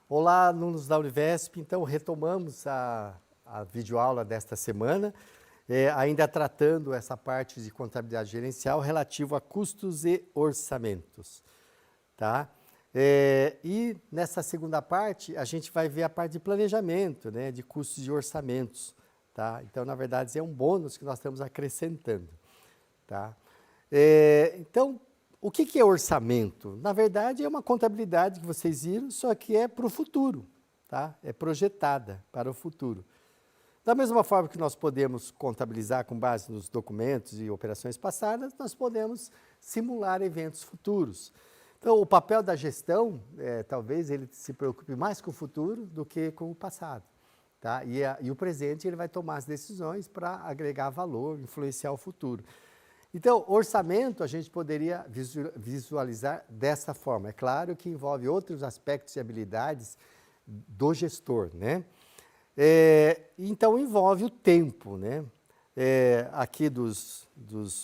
Olá, alunos da Univesp. Então, retomamos a videoaula desta semana, ainda tratando essa parte de contabilidade gerencial relativo a custos e orçamentos, tá? E nessa segunda parte, a gente vai ver a parte de planejamento, né, de custos e orçamentos, tá? Então, na verdade, é um bônus que nós estamos acrescentando, tá? Então, o que é orçamento? Na verdade, é uma contabilidade que vocês viram, só que é para o futuro, tá? É projetada para o futuro. Da mesma forma que nós podemos contabilizar com base nos documentos e operações passadas, nós podemos simular eventos futuros. Então, o papel da gestão, talvez ele se preocupe mais com o futuro do que com o passado, tá? E o presente ele vai tomar as decisões para agregar valor, influenciar o futuro. Então, orçamento a gente poderia visualizar dessa forma. É claro que envolve outros aspectos e habilidades do gestor, né? Então, envolve o tempo, né? Aqui dos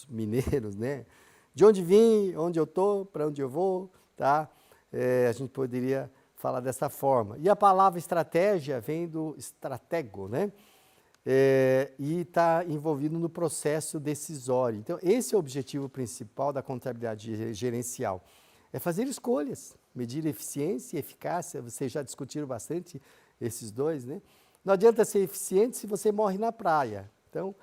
mineiros, né? De onde vim, onde eu estou, para onde eu vou, tá? A gente poderia falar dessa forma. E a palavra estratégia vem do stratego, né? E está envolvido no processo decisório. Então, esse é o objetivo principal da contabilidade gerencial. É fazer escolhas, medir eficiência e eficácia. Vocês já discutiram bastante esses dois, né? Não adianta ser eficiente se você morre na praia. Então,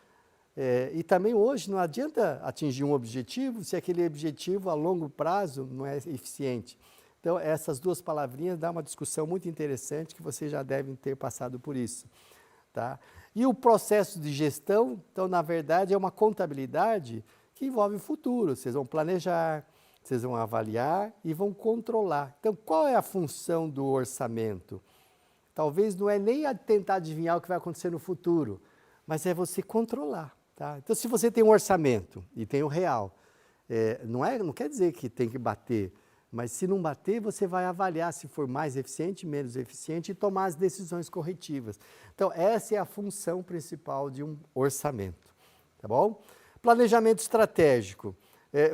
e também hoje não adianta atingir um objetivo se aquele objetivo a longo prazo não é eficiente. Então, essas duas palavrinhas dão uma discussão muito interessante que vocês já devem ter passado por isso, tá? E o processo de gestão, então, na verdade, é uma contabilidade que envolve o futuro. Vocês vão planejar, vocês vão avaliar e vão controlar. Então, qual é a função do orçamento? Talvez não é nem tentar adivinhar o que vai acontecer no futuro, mas é você controlar, tá? Então, se você tem um orçamento e tem o real, não quer dizer que tem que bater, mas se não bater, você vai avaliar se for mais eficiente, menos eficiente e tomar as decisões corretivas. Então, essa é a função principal de um orçamento, tá bom? Planejamento estratégico.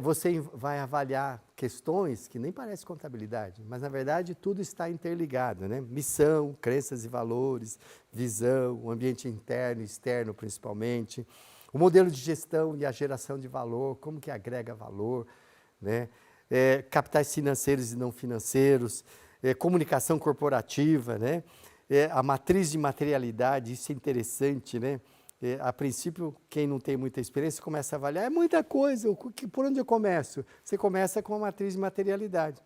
Você vai avaliar questões que nem parece contabilidade, mas, na verdade, tudo está interligado, né? Missão, crenças e valores, visão, o ambiente interno e externo, principalmente, o modelo de gestão e a geração de valor, como que agrega valor, né? Capitais financeiros e não financeiros, comunicação corporativa, né? A matriz de materialidade, isso é interessante, né? A princípio, quem não tem muita experiência começa a avaliar, é muita coisa, por onde eu começo? Você começa com a matriz de materialidade.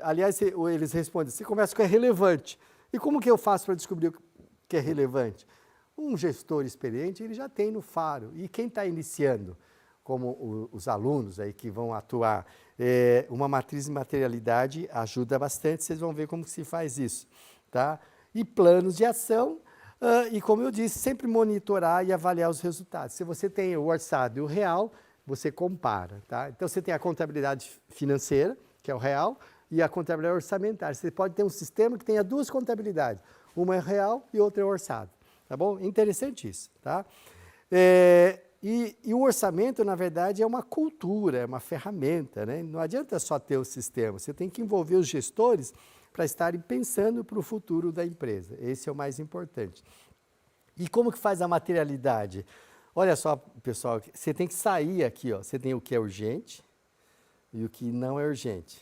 Aliás, eles respondem, você começa com o relevante. E como que eu faço para descobrir o que é relevante? Um gestor experiente, ele já tem no faro. E quem está iniciando, como os alunos aí que vão atuar, uma matriz de materialidade ajuda bastante, vocês vão ver como se faz isso, tá? E planos de ação, e como eu disse, sempre monitorar e avaliar os resultados. Se você tem o orçado e o real, você compara, tá? Então, você tem a contabilidade financeira, que é o real, e a contabilidade orçamentária. Você pode ter um sistema que tenha duas contabilidades, uma é real e outra é orçado, tá bom? Interessante isso, tá? E o orçamento, na verdade, é uma cultura, é uma ferramenta, né? Não adianta só ter o sistema, você tem que envolver os gestores para estarem pensando para o futuro da empresa. Esse é o mais importante. E como que faz a materialidade? Olha só, pessoal, você tem que sair aqui, ó. Você tem o que é urgente e o que não é urgente.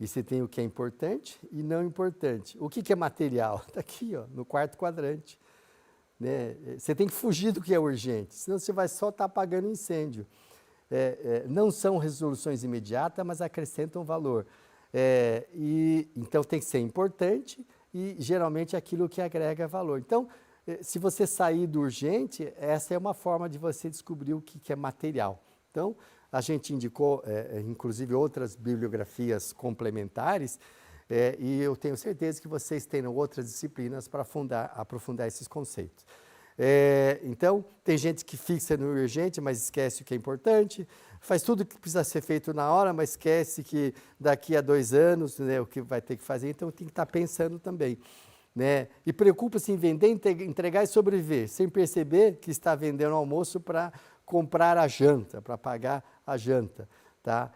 E você tem o que é importante e não importante. O que é material? Está aqui, ó, no quarto quadrante. Né? Você tem que fugir do que é urgente, senão você vai só estar apagando incêndio. Não são resoluções imediatas, mas acrescentam valor. Então tem que ser importante e geralmente aquilo que agrega valor. Então, se você sair do urgente, essa é uma forma de você descobrir o que é material. Então, a gente indicou, inclusive, outras bibliografias complementares, e eu tenho certeza que vocês terão outras disciplinas para aprofundar esses conceitos. Então, tem gente que fixa no urgente, mas esquece o que é importante, faz tudo o que precisa ser feito na hora, mas esquece que daqui a 2 anos, né, o que vai ter que fazer, então tem que estar pensando também. Né? E preocupa-se em vender, entregar e sobreviver, sem perceber que está vendendo almoço para comprar a janta, para pagar a janta, tá?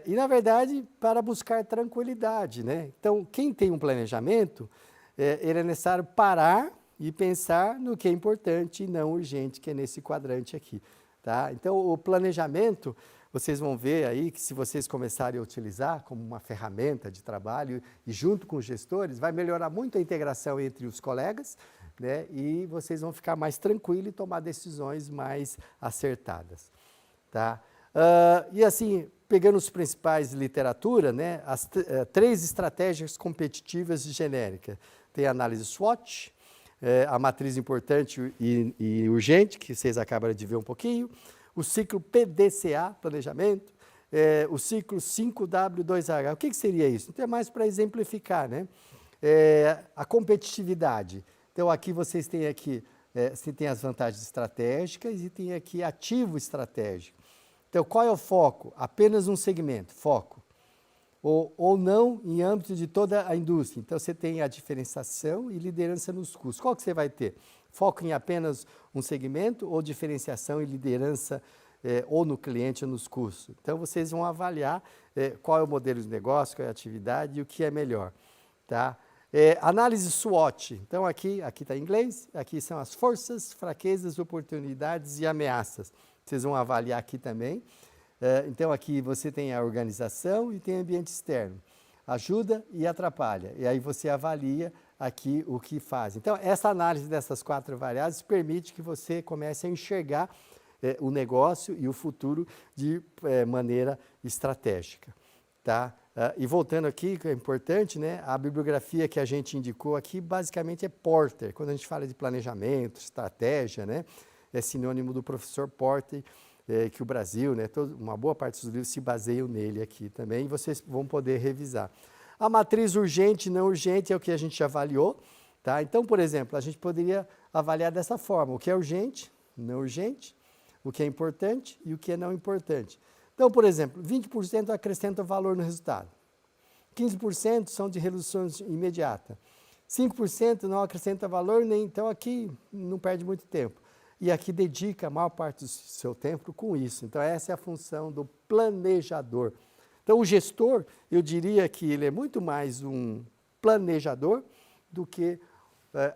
E, na verdade, para buscar tranquilidade, né? Então, quem tem um planejamento, ele é necessário parar e pensar no que é importante e não urgente, que é nesse quadrante aqui, tá? Então, o planejamento, vocês vão ver aí que se vocês começarem a utilizar como uma ferramenta de trabalho e junto com os gestores, vai melhorar muito a integração entre os colegas, né? E vocês vão ficar mais tranquilos e tomar decisões mais acertadas, tá? E assim, pegando os principais literatura, né? As 3 estratégias competitivas e genéricas. Tem a análise SWOT, a matriz importante e urgente, que vocês acabaram de ver um pouquinho, o ciclo PDCA, planejamento, o ciclo 5W2H. O que seria isso? Então é mais para exemplificar, né? A competitividade. Então aqui vocês têm aqui, você tem as vantagens estratégicas e tem aqui ativo estratégico. Então qual é o foco? Apenas um segmento, foco. Ou não em âmbito de toda a indústria. Então você tem a diferenciação e liderança nos custos. Qual que você vai ter? Foco em apenas um segmento ou diferenciação e liderança ou no cliente ou nos custos? Então vocês vão avaliar qual é o modelo de negócio, qual é a atividade e o que é melhor, tá? Análise SWOT. Então aqui está em inglês, aqui são as forças, fraquezas, oportunidades e ameaças. Vocês vão avaliar aqui também. Então aqui você tem a organização e tem o ambiente externo. Ajuda e atrapalha. E aí você avalia aqui o que faz. Então essa análise dessas 4 variáveis permite que você comece a enxergar o negócio e o futuro de maneira estratégica, tá? E voltando aqui, que é importante, né? A bibliografia que a gente indicou aqui basicamente é Porter. Quando a gente fala de planejamento, estratégia, né? É sinônimo do professor Porter, que o Brasil, né, uma boa parte dos livros se baseiam nele aqui também, e vocês vão poder revisar. A matriz urgente e não urgente é o que a gente já avaliou, tá? Então, por exemplo, a gente poderia avaliar dessa forma, o que é urgente, não urgente, o que é importante e o que é não importante. Então, por exemplo, 20% acrescentam valor no resultado, 15% são de redução imediata, 5% não acrescenta valor, nem então aqui não perde muito tempo. E aqui dedica a maior parte do seu tempo com isso. Então essa é a função do planejador. Então o gestor, eu diria que ele é muito mais um planejador do que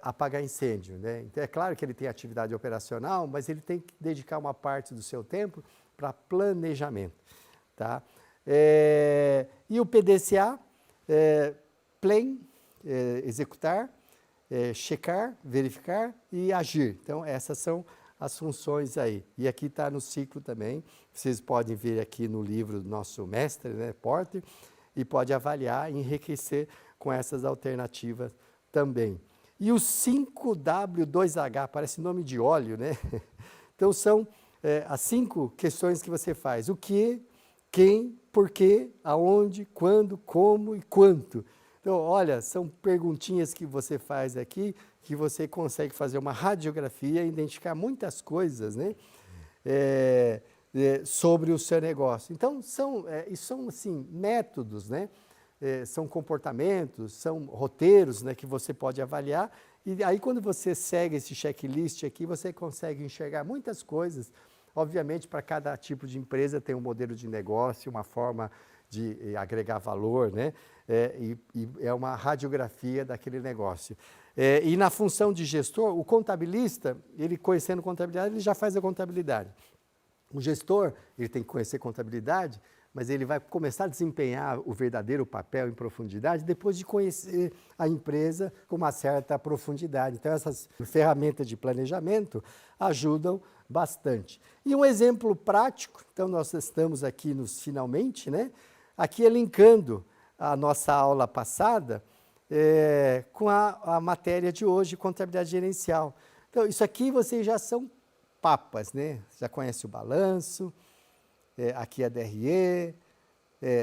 apagar incêndio, né? Então é claro que ele tem atividade operacional, mas ele tem que dedicar uma parte do seu tempo para planejamento, tá? E o PDCA, plan, executar, checar, verificar e agir. Então essas são as funções aí. E aqui está no ciclo também, vocês podem ver aqui no livro do nosso mestre, né, Porter, e pode avaliar e enriquecer com essas alternativas também. E o 5W2H, parece nome de óleo, né? Então são as 5 questões que você faz. O que, quem, por quê, aonde, quando, como e quanto. Então, olha, são perguntinhas que você faz aqui, que você consegue fazer uma radiografia e identificar muitas coisas, né? Sobre o seu negócio. Então, são assim, métodos, né? São comportamentos, são roteiros, né, que você pode avaliar. E aí, quando você segue esse checklist aqui, você consegue enxergar muitas coisas. Obviamente, para cada tipo de empresa tem um modelo de negócio, uma forma de agregar valor, né? E é uma radiografia daquele negócio. E na função de gestor, o contabilista, ele conhecendo contabilidade, ele já faz a contabilidade. O gestor, ele tem que conhecer contabilidade, mas ele vai começar a desempenhar o verdadeiro papel em profundidade depois de conhecer a empresa com uma certa profundidade. Então, essas ferramentas de planejamento ajudam bastante. E um exemplo prático, então nós estamos aqui nos finalmente, né? Aqui linkando a nossa aula passada com a matéria de hoje, contabilidade gerencial. Então, isso aqui vocês já são papas, né? Já conhece o balanço, aqui a DRE,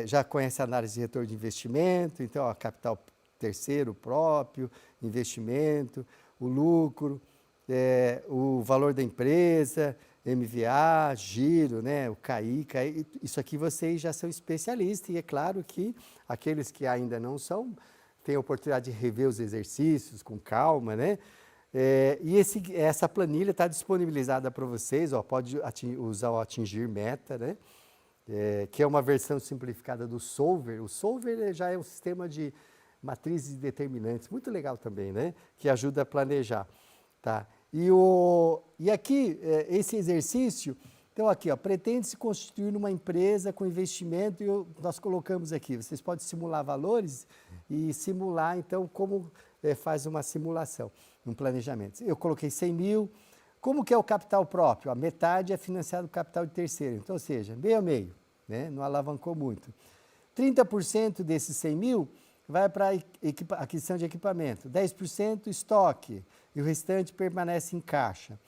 já conhece a análise de retorno de investimento, então, ó, capital terceiro próprio, investimento, o lucro, o valor da empresa, MVA, giro, né, o CAI, isso aqui vocês já são especialistas e é claro que aqueles que ainda não são, têm a oportunidade de rever os exercícios com calma, né? E essa planilha está disponibilizada para vocês, ó, pode usar o Atingir Meta, né? Que é uma versão simplificada do Solver. O Solver já é um sistema de matrizes e determinantes, muito legal também, né? Que ajuda a planejar. Tá? E aqui, esse exercício, então aqui, ó, pretende-se constituir numa empresa com investimento, e nós colocamos aqui, vocês podem simular valores e simular, então, como faz uma simulação, um planejamento. Eu coloquei 100 mil, como que é o capital próprio? A metade é financiado do capital de terceiro, então, ou seja, meio a meio, né? Não alavancou muito. 30% desses 100 mil vai para aquisição de equipamento, 10% estoque, e o restante permanece em caixa.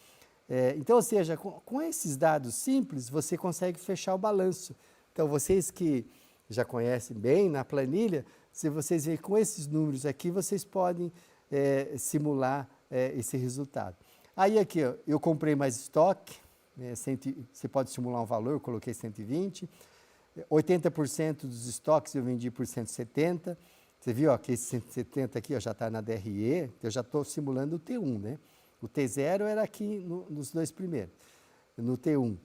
Então, ou seja, com esses dados simples, você consegue fechar o balanço. Então, vocês que já conhecem bem na planilha, se vocês verem com esses números aqui, vocês podem simular esse resultado. Aí aqui, ó, eu comprei mais estoque, você pode simular um valor, eu coloquei 120, 80% dos estoques eu vendi por 170, você viu ó, que esse 170 aqui ó, já está na DRE, eu já estou simulando o T1, né? O T0 era aqui nos dois primeiros, no T1.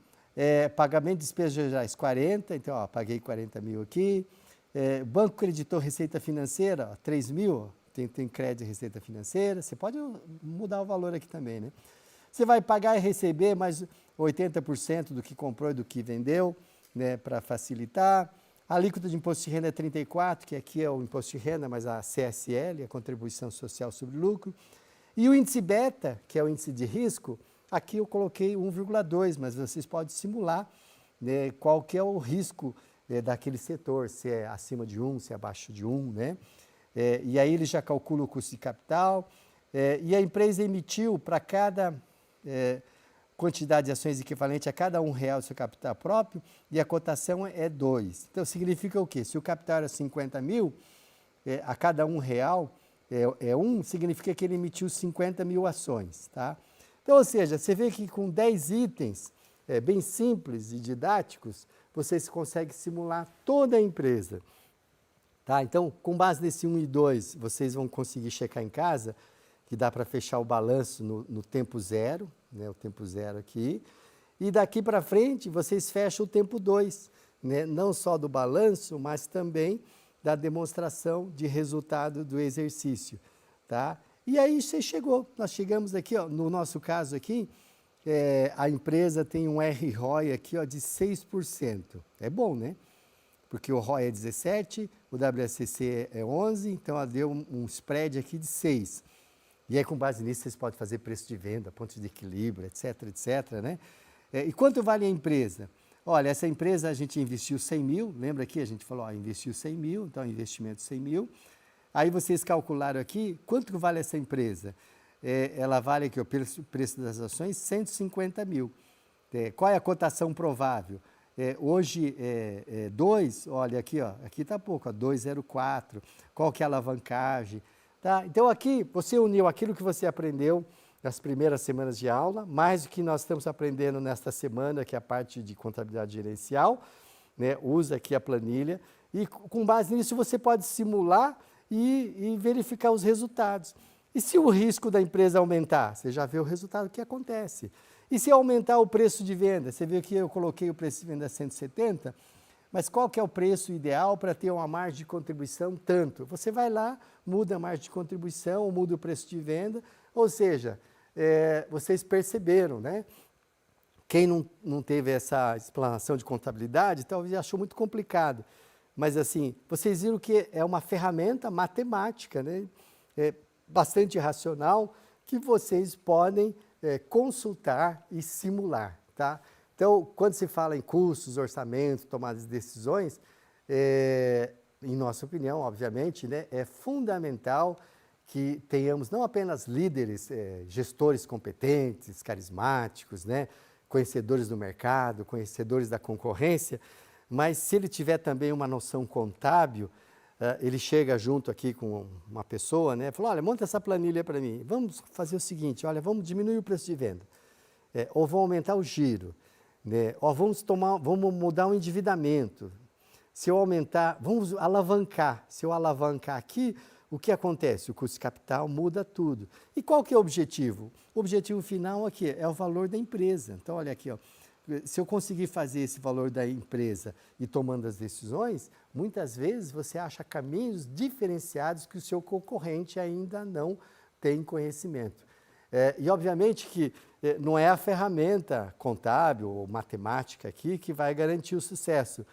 Pagamento de despesas gerais, 40, então ó, paguei 40 mil aqui. Banco creditou receita financeira, ó, 3 mil, ó, tem crédito e receita financeira, você pode mudar o valor aqui também, né? Você vai pagar e receber mais 80% do que comprou e do que vendeu, né, para facilitar. A alíquota de imposto de renda é 34%, que aqui é o imposto de renda, mas a CSL, a Contribuição Social sobre Lucro. E o índice beta, que é o índice de risco, aqui eu coloquei 1,2, mas vocês podem simular, né, qual que é o risco daquele setor, se é acima de 1, se é abaixo de 1, né? E aí ele já calcula o custo de capital, e a empresa emitiu para cada quantidade de ações equivalente a cada R$1 do seu capital próprio, e a cotação é 2. Então, significa o quê? Se o capital era 50 mil, a cada R$1 1, significa que ele emitiu 50 mil ações. Tá? Então, ou seja, você vê que com 10 itens bem simples e didáticos, você consegue simular toda a empresa. Tá? Então, com base nesse 1 e 2, vocês vão conseguir checar em casa, que dá para fechar o balanço no tempo zero, né, o tempo zero aqui, e daqui para frente vocês fecham o tempo 2, né, não só do balanço, mas também da demonstração de resultado do exercício. Tá? E aí você chegou, nós chegamos aqui, ó, no nosso caso aqui, a empresa tem um ROI aqui ó, de 6%. É bom, né? Porque o ROI é 17%, o WACC é 11%, então ela deu um spread aqui de 6%. E aí, com base nisso, vocês podem fazer preço de venda, pontos de equilíbrio, etc, etc, né? E quanto vale a empresa? Olha, essa empresa a gente investiu 100 mil, lembra aqui? A gente falou, ó, investiu 100 mil, então investimento 100 mil. Aí vocês calcularam aqui, quanto que vale essa empresa? Ela vale aqui, o preço das ações, 150 mil. Qual é a cotação provável? Hoje, 2, olha aqui, ó, aqui está pouco, ó, 2,04. Qual que é a alavancagem? Tá? Então, aqui você uniu aquilo que você aprendeu nas primeiras semanas de aula, mais o que nós estamos aprendendo nesta semana, que é a parte de contabilidade gerencial, né? Usa aqui a planilha, e com base nisso você pode simular e verificar os resultados. E se o risco da empresa aumentar? Você já vê o resultado que acontece. E se aumentar o preço de venda? Você viu que eu coloquei o preço de venda a 170, mas qual que é o preço ideal para ter uma margem de contribuição tanto? Você vai lá, muda a margem de contribuição, muda o preço de venda, ou seja, vocês perceberam, né? Quem não teve essa explanação de contabilidade, talvez achou muito complicado, mas assim, vocês viram que é uma ferramenta matemática, né? Bastante racional, que vocês podem consultar e simular, tá? Então, quando se fala em custos, orçamento, tomada de decisões, em nossa opinião, obviamente, né, é fundamental que tenhamos não apenas líderes, gestores competentes, carismáticos, né, conhecedores do mercado, conhecedores da concorrência, mas se ele tiver também uma noção contábil, ele chega junto aqui com uma pessoa, né, fala, olha, monta essa planilha para mim, vamos fazer o seguinte, olha, vamos diminuir o preço de venda, ou vamos aumentar o giro, né? Vamos mudar o endividamento. Se eu aumentar, vamos alavancar. Se eu alavancar aqui, o que acontece? O custo de capital muda tudo. E qual que é o objetivo? O objetivo final aqui é o valor da empresa. Então, olha aqui, ó, se eu conseguir fazer esse valor da empresa e tomando as decisões, muitas vezes você acha caminhos diferenciados que o seu concorrente ainda não tem conhecimento. E obviamente que não é a ferramenta contábil ou matemática aqui que vai garantir o sucesso.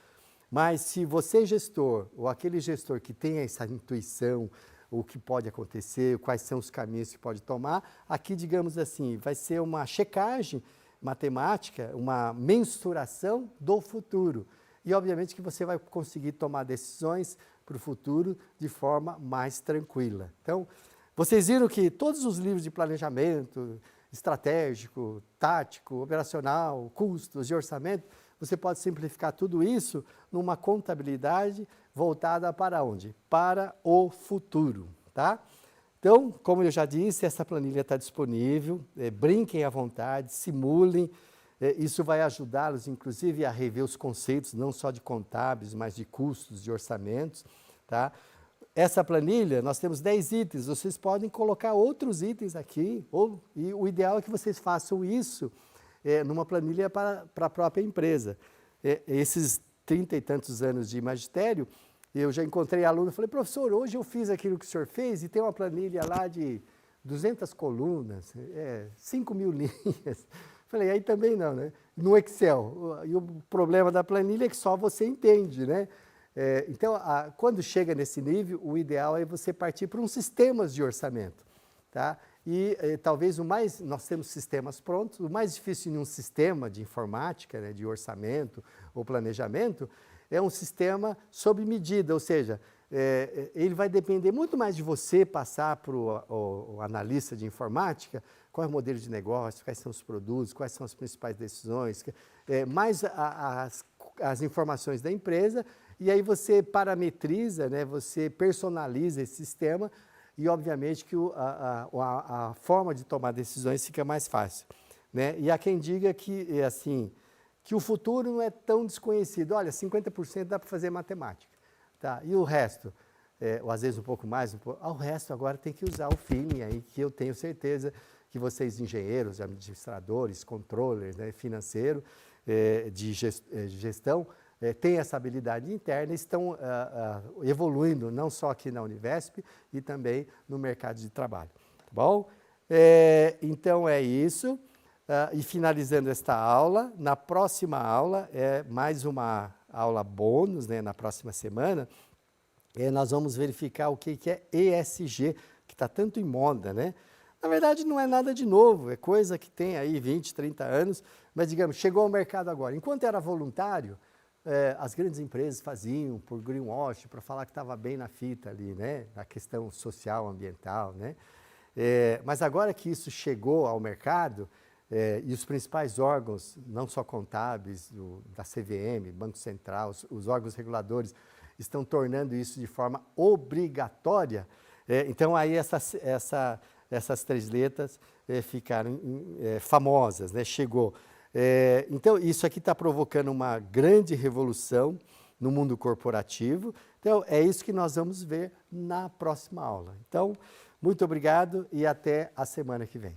Mas se você gestor, ou aquele gestor que tem essa intuição, o que pode acontecer, quais são os caminhos que pode tomar, aqui, digamos assim, vai ser uma checagem matemática, uma mensuração do futuro. E obviamente que você vai conseguir tomar decisões para o futuro de forma mais tranquila. Então, vocês viram que todos os livros de planejamento estratégico, tático, operacional, custos e orçamento, você pode simplificar tudo isso numa contabilidade voltada para onde? Para o futuro, tá? Então, como eu já disse, essa planilha está disponível, brinquem à vontade, simulem, isso vai ajudá-los, inclusive, a rever os conceitos, não só de contábeis, mas de custos, de orçamentos, tá? Essa planilha, nós temos 10 itens, vocês podem colocar outros itens aqui, e o ideal é que vocês façam isso numa planilha para a própria empresa. Esses 30 e tantos anos de magistério, eu já encontrei aluno e falei, professor, hoje eu fiz aquilo que o senhor fez e tem uma planilha lá de 200 colunas, 5 mil linhas. Falei, aí também não, né? No Excel. E o problema da planilha é que só você entende, né? Então, quando chega nesse nível, o ideal é você partir para um sistema de orçamento, tá? E talvez nós temos sistemas prontos, o mais difícil em um sistema de informática, né, de orçamento ou planejamento, é um sistema sob medida, ou seja, ele vai depender muito mais de você passar para o analista de informática qual é o modelo de negócio, quais são os produtos, quais são as principais decisões, mais as informações da empresa, e aí você parametriza, né, você personaliza esse sistema e, obviamente, que a forma de tomar decisões fica mais fácil, né? E há quem diga que, assim, que o futuro não é tão desconhecido. Olha, 50% dá para fazer matemática, tá? E o resto? Ou às vezes um pouco mais, o resto agora tem que usar o feeling aí, que eu tenho certeza que vocês, engenheiros, administradores, controllers, né, financeiro, de gestão, têm essa habilidade interna e estão evoluindo, não só aqui na Univesp, e também no mercado de trabalho. Tá bom? Então é isso. E finalizando esta aula, na próxima aula, mais uma aula bônus, né, na próxima semana, nós vamos verificar o que é ESG, que está tanto em moda, né? Na verdade, não é nada de novo, é coisa que tem aí 20, 30 anos, mas, digamos, chegou ao mercado agora. Enquanto era voluntário, as grandes empresas faziam por greenwash, para falar que estava bem na fita ali, né? Na questão social, ambiental, né? Mas agora que isso chegou ao mercado, e os principais órgãos, não só contábeis, da CVM, Banco Central, os órgãos reguladores, estão tornando isso de forma obrigatória, então aí essas 3 letras ficaram famosas, né? Chegou. Então, isso aqui está provocando uma grande revolução no mundo corporativo. Então, é isso que nós vamos ver na próxima aula. Então, muito obrigado e até a semana que vem.